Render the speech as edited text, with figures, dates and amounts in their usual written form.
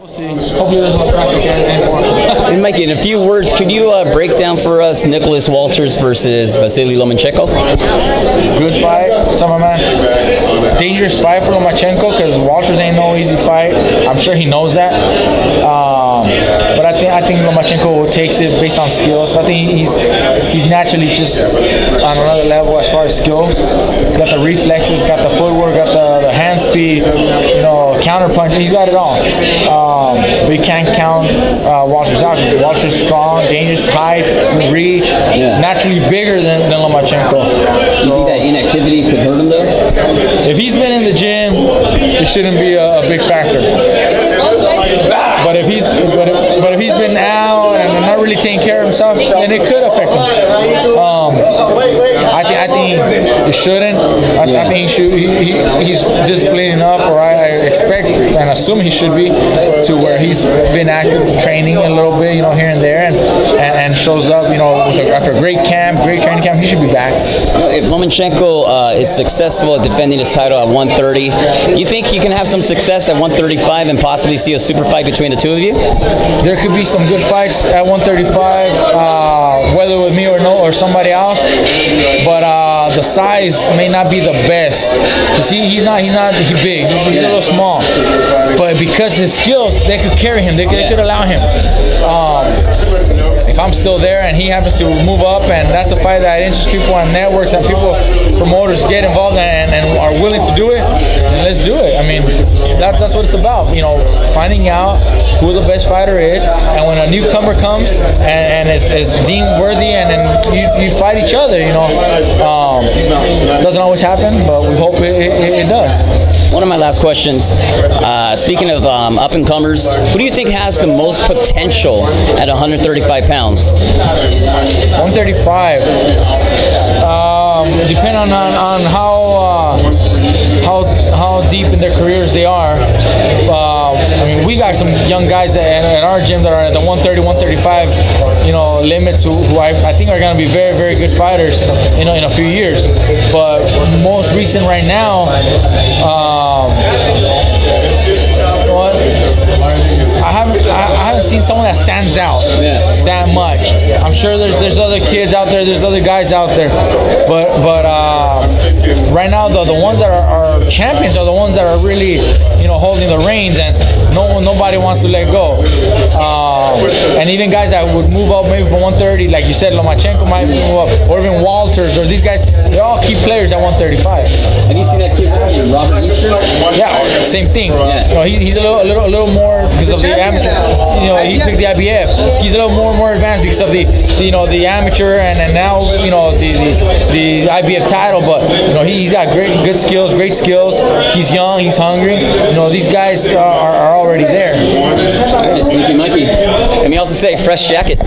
We'll see. Hopefully there's no traffic anymore. And Mikey, in a few words, could you break down for us Nichola Walters versus Vasyl Lomachenko? Good fight, some of man. Dangerous fight for Lomachenko because Walters ain't no easy fight. I'm sure he knows that. But I think Lomachenko takes it based on skills. I think he's naturally just on another level as far as skills. He's got the reflexes, got the footwork, got the hand speed, counter punch. He's got it all. But you can't count Walters out because Walters is strong, dangerous, height, reach, naturally bigger than Lomachenko. So, you think that inactivity could hurt him though? If he's been in the gym, it shouldn't be a big factor. But if he's been out and not really taking care of himself, then it could affect him. I think it shouldn't. I think he's disciplined enough, or I expect and assume he should be, to where he's been active training a little bit, here and there, and shows up, after a great training camp, he should be back. If Lomachenko is successful at defending his title at 130, you think he can have some success at 135 and possibly see a super fight between the two of you? There could be some good fights at 135, whether with me or somebody else. But the size may not be the best. Cause he's not big. He's a little small. But because his skills, they could carry him. They could allow him. If I'm still there and he happens to move up, and that's a fight that interests people on networks and promoters get involved and are willing to do it, then let's do it. I mean, that's what it's about. Finding out who the best fighter is, and when a newcomer comes and is deemed worthy, and then you fight each other. Doesn't always happen, but we hope it does. One of my last questions, speaking of up-and-comers, who do you think has the most potential at 135 pounds? 135. Depending on how deep in their careers they are. We got some young guys at our gym that are at the 130, 135, limits who I think are going to be very, very good fighters, in a few years. But most recent right now, I haven't seen someone that stands out that much. I'm sure there's other kids out there, there's other guys out there, but right now the ones that are champions are the ones that are really holding the reins, and nobody wants to let go. And even guys that would move up maybe from 130, like you said, Lomachenko might move up, or even Walters, or these guys, they're all key players at 135. Have you seen that kid Robert Easter? Yeah, same thing. Yeah. He's a little more because of the amateur. He picked the IBF. He's a little more advanced because of the the amateur and now the IBF title. But he's got great skills. He's young. He's hungry. These guys are already there. Thank you, Mikey. Let me also say, fresh jacket.